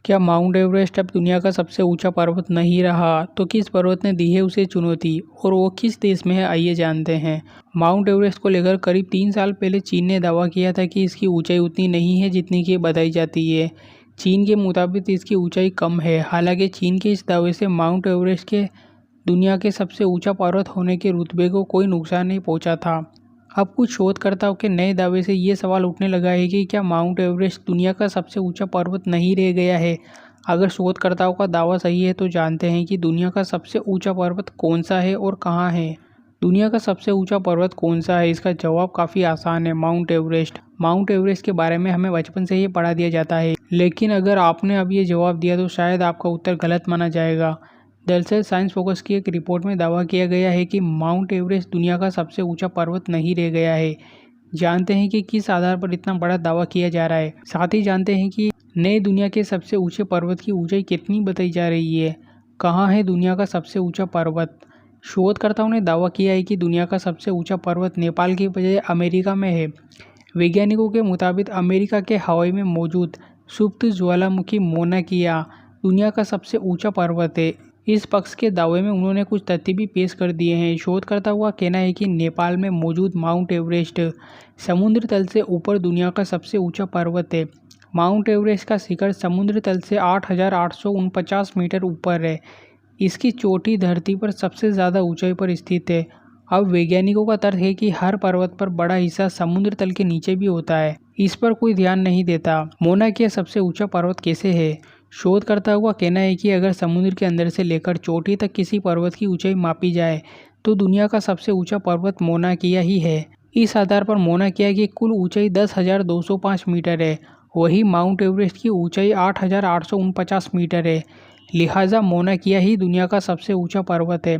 क्या mount Everest अब दुनिया का सबसे ऊंचा पर्वत नहीं रहा? तो किस पर्वत ने दी है उसे चुनौती और वो किस देश में है, आइए जानते हैं। माउंट एवरेस्ट को लेकर करीब 3 साल पहले चीन ने दावा किया था कि इसकी ऊंचाई उतनी नहीं है जितनी की बताई जाती है। चीन के मुताबिक इसकी ऊंचाई कम है। हालांकि चीन के इस दावे से माउंट एवरेस्ट के दुनिया के सबसे ऊंचा पर्वत होने के रुतबे को कोई नुकसान नहीं पहुंचा था। अब कुछ शोधकर्ताओं के नए दावे से ये सवाल उठने लगा है कि क्या माउंट एवरेस्ट दुनिया का सबसे ऊंचा पर्वत नहीं रह गया है। अगर शोधकर्ताओं का दावा सही है तो जानते हैं कि दुनिया का सबसे ऊंचा पर्वत कौन सा है और कहाँ है। दुनिया का सबसे ऊंचा पर्वत कौन सा है? इसका जवाब काफ़ी आसान है, माउंट एवरेस्ट। माउंट एवरेस्ट के बारे में हमें बचपन से ही पढ़ा दिया जाता है, लेकिन अगर आपने अब ये जवाब दिया तो शायद आपका उत्तर गलत माना जाएगा। दरअसल साइंस फोकस की एक रिपोर्ट में दावा किया गया है कि माउंट एवरेस्ट दुनिया का सबसे ऊंचा पर्वत नहीं रह गया है। जानते हैं कि किस आधार पर इतना बड़ा दावा किया जा रहा है। साथ ही जानते हैं कि नए दुनिया के सबसे ऊंचे पर्वत की ऊंचाई कितनी बताई जा रही है। कहाँ है दुनिया का सबसे ऊंचा पर्वत? शोधकर्ताओं ने दावा किया है कि दुनिया का सबसे ऊंचा पर्वत नेपाल की बजाय अमेरिका में है। वैज्ञानिकों के मुताबिक अमेरिका के हवाई में मौजूद सुप्त ज्वालामुखी मौना किया दुनिया का सबसे ऊंचा पर्वत है। इस पक्ष के दावे में उन्होंने कुछ तथ्य भी पेश कर दिए हैं। शोधकर्ताओं का कहना है कि नेपाल में मौजूद माउंट एवरेस्ट समुद्र तल से ऊपर दुनिया का सबसे ऊंचा पर्वत है। माउंट एवरेस्ट का शिखर समुद्र तल से 8,849 मीटर ऊपर है। इसकी चोटी धरती पर सबसे ज़्यादा ऊंचाई पर स्थित है। अब वैज्ञानिकों का तर्क है कि हर पर्वत पर बड़ा हिस्सा समुद्र तल के नीचे भी होता है, इस पर कोई ध्यान नहीं देता। मौना किया सबसे ऊंचा पर्वत कैसे है? शोधकर्ताओं का कहना है कि अगर समुद्र के अंदर से लेकर चोटी तक किसी पर्वत की ऊंचाई मापी जाए तो दुनिया का सबसे ऊंचा पर्वत मौना किया ही है। इस आधार पर मौना किया की कुल ऊंचाई 10,205 मीटर है। वही माउंट एवरेस्ट की ऊंचाई 8,849 मीटर है। लिहाजा मौना किया ही दुनिया का सबसे ऊंचा पर्वत है।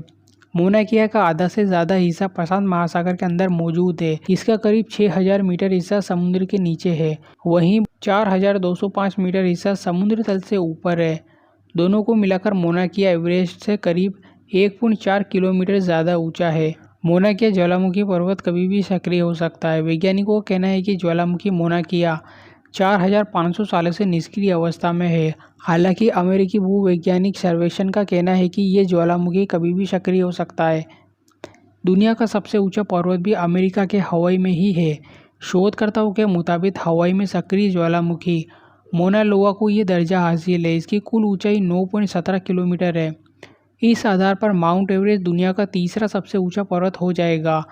मौना किया का आधा से ज़्यादा हिस्सा प्रशांत महासागर के अंदर मौजूद है। इसका करीब 6,000 मीटर हिस्सा समुद्र के नीचे है। वहीं 4,205 मीटर हिस्सा समुद्र तल से ऊपर है। दोनों को मिलाकर मौना किया एवरेस्ट से करीब 1.4 किलोमीटर ज़्यादा ऊंचा है। मौना किया ज्वालामुखी पर्वत कभी भी सक्रिय हो सकता है। वैज्ञानिकों का कहना है कि ज्वालामुखी मौना किया 4,500 सालों से निष्क्रिय अवस्था में है। हालांकि अमेरिकी भूवैज्ञानिक सर्वेक्षण का कहना है कि ये ज्वालामुखी कभी भी सक्रिय हो सकता है। दुनिया का सबसे ऊंचा पर्वत भी अमेरिका के हवाई में ही है। शोधकर्ताओं के मुताबिक हवाई में सक्रिय ज्वालामुखी मौना लोआ को ये दर्जा हासिल है। इसकी कुल ऊंचाई 9.17 किलोमीटर है। इस आधार पर माउंट एवरेस्ट दुनिया का तीसरा सबसे ऊंचा पर्वत हो जाएगा।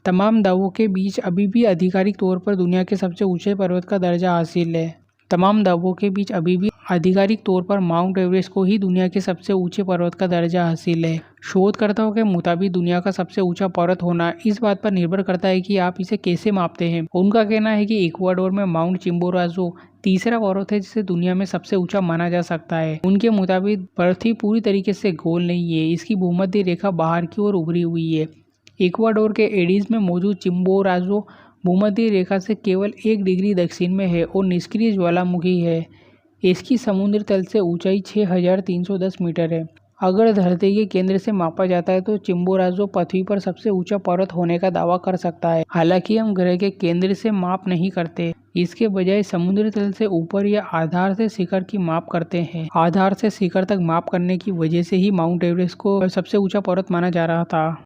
तमाम दावों के बीच अभी भी आधिकारिक तौर पर दुनिया के सबसे ऊंचे पर्वत का दर्जा हासिल है। तमाम दावों के बीच अभी भी आधिकारिक तौर पर माउंट एवरेस्ट को ही दुनिया के सबसे ऊंचे पर्वत का दर्जा हासिल है। शोधकर्ताओं के मुताबिक दुनिया का सबसे ऊंचा पर्वत होना इस बात पर निर्भर करता है कि आप इसे कैसे मापते हैं। उनका कहना है कि इक्वाडोर में माउंट चिम्बोराजो तीसरा पर्वत है जिसे दुनिया में सबसे ऊंचा माना जा सकता है। उनके मुताबिक पृथ्वी पूरी तरीके से गोल नहीं है, इसकी भूमध्य रेखा बाहर की ओर उभरी हुई है। इक्वाडोर के एडीज में मौजूद चिम्बोराजो भूमध्य रेखा से केवल 1 डिग्री दक्षिण में है और निष्क्रिय ज्वालामुखी है। इसकी समुद्र तल से ऊंचाई 6,310 मीटर है। अगर धरती के केंद्र से मापा जाता है तो चिम्बोराजो पृथ्वी पर सबसे ऊंचा पर्वत होने का दावा कर सकता है। हालांकि हम ग्रह के केंद्र से माप नहीं करते, इसके बजाय समुद्र तल से ऊपर या आधार से शिखर की माप करते हैं। आधार से शिखर तक माप करने की वजह से ही माउंट एवरेस्ट को सबसे ऊंचा पर्वत माना जा रहा था।